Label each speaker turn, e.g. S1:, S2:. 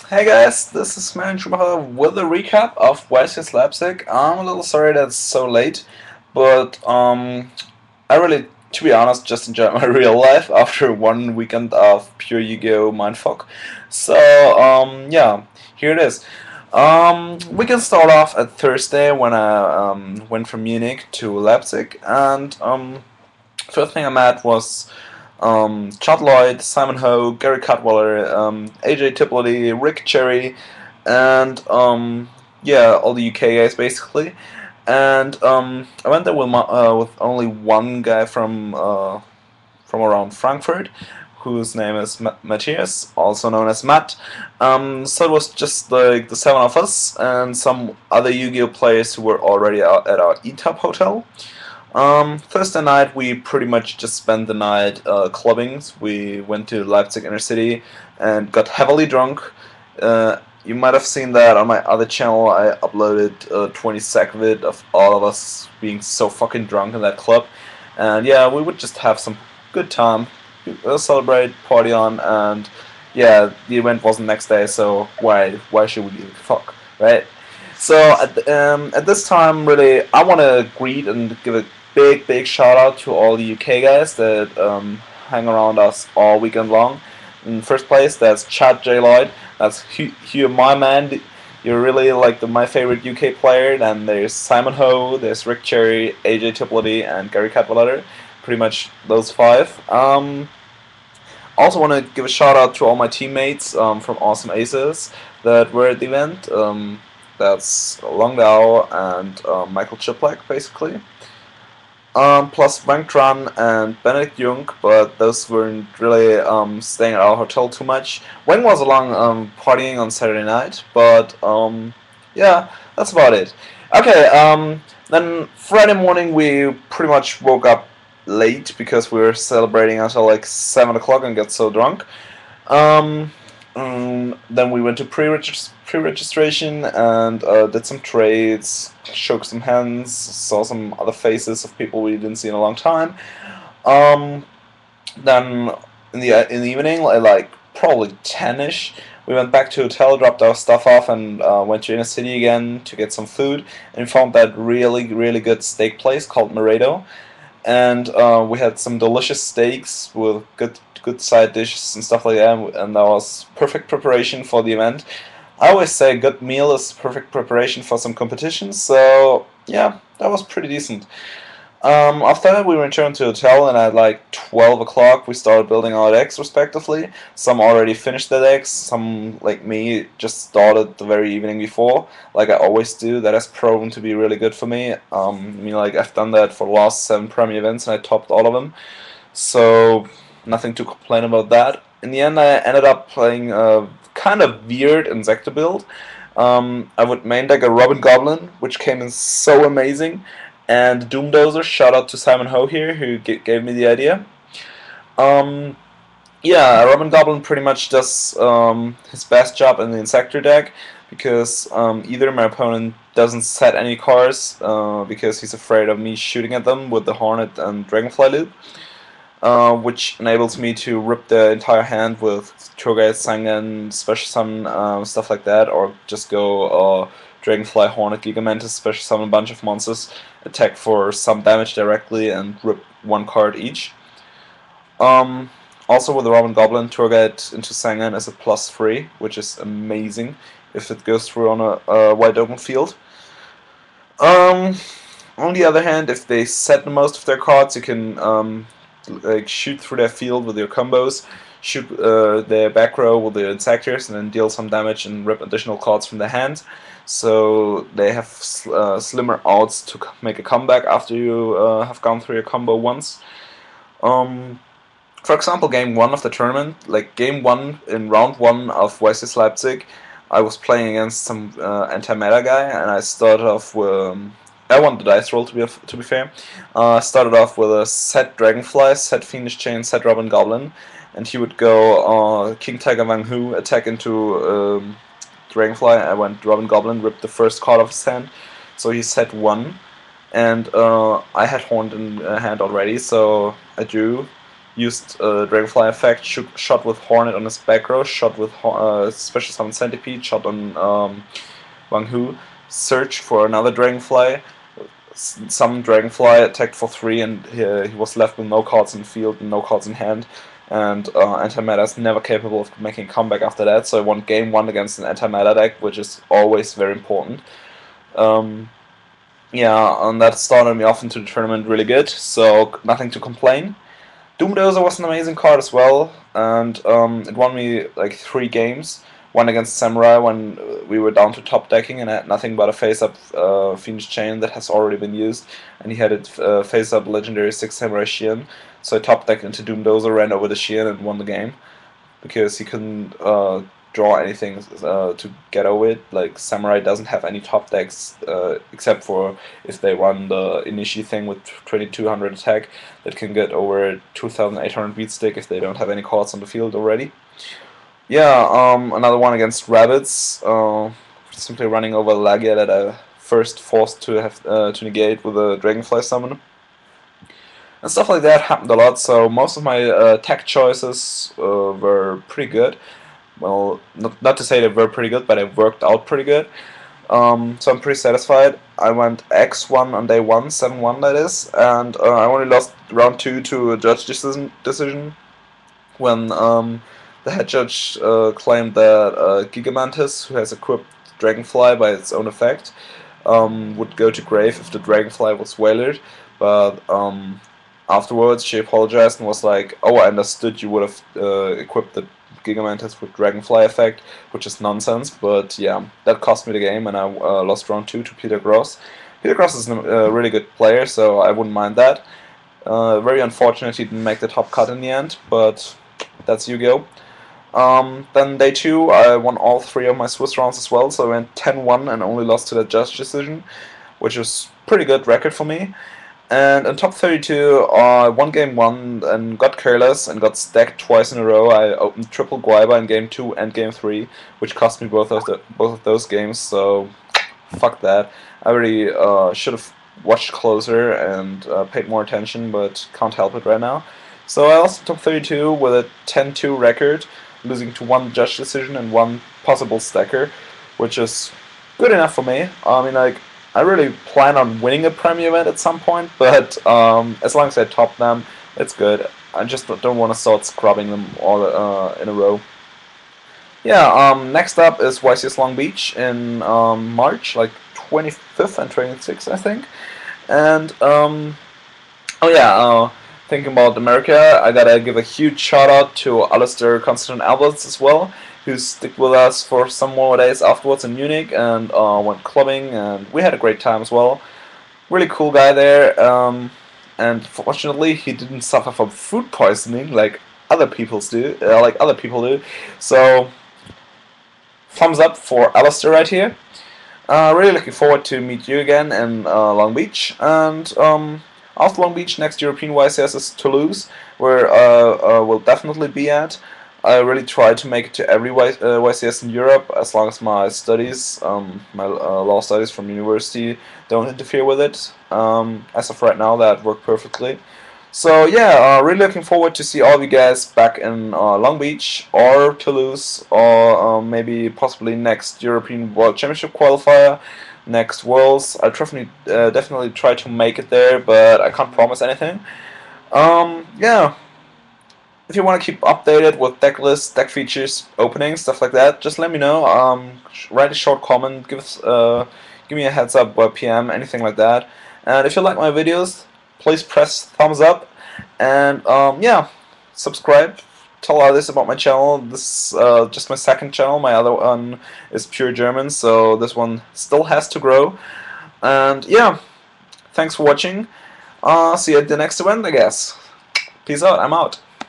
S1: Hey guys, this is Merlin Schumacher with a recap of YCS Leipzig. I'm a little sorry that it's so late, but I really, to be honest, just enjoyed my real life after one weekend of pure Yu-Gi-Oh mindfuck. So yeah, here it is. We can start off at Thursday when I went from Munich to Leipzig, and first thing I met was Chad Lloyd, Simon Ho, Gary Cutwaller, AJ Tiplody, Rick Cherry, and yeah, all the UK guys basically. And I went there with only one guy from around Frankfurt, whose name is Matthias, also known as Matt. So it was just like the seven of us and some other Yu-Gi-Oh players who were already out at our ETAP hotel. Thursday night we pretty much just spent the night clubbing. We went to Leipzig inner city and got heavily drunk. You might have seen that on my other channel. I uploaded a 20-second vid of all of us being so fucking drunk in that club. And yeah, we would just have some good time, celebrate, party on, and yeah, the event wasn't next day, so why should we give a fuck, right? So at this time, really, I want to greet and give a big shout out to all the UK guys that hang around us all weekend long. In first place, that's Chad J Lloyd. That's Hugh, my man. You're really like my favorite UK player. Then there's Simon Ho, there's Rick Cherry, AJ Tiplody, and Gary Cadwallader. Pretty much those five. Also want to give a shout out to all my teammates from Awesome Aces that were at the event. That's Long Dao and Michael Chiplak, basically. Plus Wang Tran and Benedict Jung, but those weren't really staying at our hotel too much. Wang was along partying on Saturday night, but yeah, that's about it. Okay, then Friday morning we pretty much woke up late because we were celebrating until like 7 o'clock and got so drunk. Um, then we went to pre-registration and did some trades, shook some hands, saw some other faces of people we didn't see in a long time. Um, then in the evening, like probably 10ish, we went back to hotel, dropped our stuff off, and went to inner city again to get some food. And we found that really good steak place called Moredo, and we had some delicious steaks with good side dishes and stuff like that, and that was perfect preparation for the event. I always say a good meal is perfect preparation for some competition, so yeah, that was pretty decent. After that, we returned to the hotel, and at like 12 o'clock, we started building our decks respectively. Some already finished their decks, some, like me, just started the very evening before, like I always do. That has proven to be really good for me. Like I've done that for the last 7 Premier events, and I topped all of them, so nothing to complain about that. In the end, I ended up playing a kind of weird Insector build. I would main deck a Robin Goblin, which came in so amazing, and Doomdozer. Shout out to Simon Ho here, who gave me the idea. Um, yeah, Robin Goblin pretty much does his best job in the Insector deck because either my opponent doesn't set any cards because he's afraid of me shooting at them with the Hornet and Dragonfly loop, which enables me to rip the entire hand with Cho'Gath, Sangan, Special Summon, stuff like that, or just go Dragonfly, Hornet, Gigamantis, Special Summon a bunch of monsters, attack for some damage directly, and rip one card each. Also with the Robin Goblin, Cho'Gath into Sangan is a +3, which is amazing if it goes through on a wide open field. Um, on the other hand, if they set most of their cards, you can like shoot through their field with your combos, shoot their back row with the Insectors, and then deal some damage and rip additional cards from their hand. So they have slimmer odds to make a comeback after you have gone through your combo once. For example, game 1 of the tournament, like game 1 in round 1 of YCS Leipzig, I was playing against some anti-meta guy, and I started off with. I won the dice roll to be fair. I started off with a set Dragonfly, set Fiendish Chain, set Robin Goblin, and he would go King Tiger Wang Hu, attack into Dragonfly. I went Robin Goblin, ripped the first card off his hand, so he set 1, and I had Horned in hand already, so I drew. used Dragonfly effect, shot with Hornet on his back row, shot with Special Summon Centipede, shot on Wang Hu, searched for another Dragonfly, some Dragonfly, attacked for 3, and he was left with no cards in field and no cards in hand. And anti-meta is never capable of making a comeback after that, so I won game 1 against an anti-meta deck, which is always very important. Yeah, and that started me off into the tournament really good, so nothing to complain. Doomdozer was an amazing card as well, and it won me like 3 games. One against Samurai when we were down to top decking and I had nothing but a face-up Phoenix Chain that has already been used, and he had it face-up Legendary 6 Samurai Shion, so I top decked into Doomdozer, ran over the Shion and won the game, because he couldn't draw anything to get over it. Like, Samurai doesn't have any top decks except for if they run the Inishi thing with 2200 attack that can get over 2800 beat stick if they don't have any cards on the field already. Yeah, another one against Rabbits, simply running over Lagia that I first forced to have to negate with a Dragonfly summon. And stuff like that happened a lot, so most of my tech choices were pretty good. Well, not to say they were pretty good, but they worked out pretty good. So I'm pretty satisfied. I went X1 on day 1, 7-1 that is, and I only lost round 2 to a judge decision when the head judge claimed that Gigamantis, who has equipped Dragonfly by its own effect, would go to grave if the Dragonfly was waylaid, but afterwards she apologized and was like, "Oh, I understood you would have equipped the Gigamantis with Dragonfly effect," which is nonsense, but yeah, that cost me the game and I lost round 2 to Peter Gross. Peter Gross is a really good player, so I wouldn't mind that. Very unfortunate he didn't make the top cut in the end, but that's Yu-Gi-Oh! Then day 2, I won all 3 of my Swiss rounds as well, so I went 10-1 and only lost to the judge decision, which is pretty good record for me. And in top 32, I won game 1 and got careless and got stacked twice in a row. I opened triple Guaiba in game 2 and game 3, which cost me both of those games, so fuck that. I really should have watched closer and paid more attention, but can't help it right now. So I lost top 32 with a 10-2 record, losing to 1 judge decision and 1 possible stacker, which is good enough for me. I mean, like, I really plan on winning a Premier event at some point, but as long as I top them, it's good. I just don't want to start scrubbing them all in a row. Yeah, next up is YCS Long Beach in March, like 25th and 26th, I think. And, oh yeah, thinking about America, I gotta give a huge shout out to Alistair Constantine Alberts as well, who stuck with us for some more days afterwards in Munich and went clubbing, and we had a great time as well. Really cool guy there, and fortunately he didn't suffer from food poisoning like other people do. So thumbs up for Alistair right here. Really looking forward to meet you again in Long Beach, and after Long Beach, next European YCS is Toulouse, where we'll definitely be at. I really try to make it to every YCS in Europe, as long as my studies, my law studies from university, don't interfere with it. As of right now, that worked perfectly. So yeah, really looking forward to see all of you guys back in Long Beach or Toulouse, or maybe possibly next European World Championship qualifier, next Worlds. I'll definitely try to make it there, but I can't promise anything. Yeah. If you want to keep updated with deck lists, deck features, openings, stuff like that, just let me know. Write a short comment, give me a heads up by PM, anything like that. And if you like my videos, please press thumbs up. And yeah, subscribe. Tell others about my channel. This is just my second channel. My other one is pure German, so this one still has to grow. And yeah, thanks for watching. See you at the next event, I guess. Peace out. I'm out.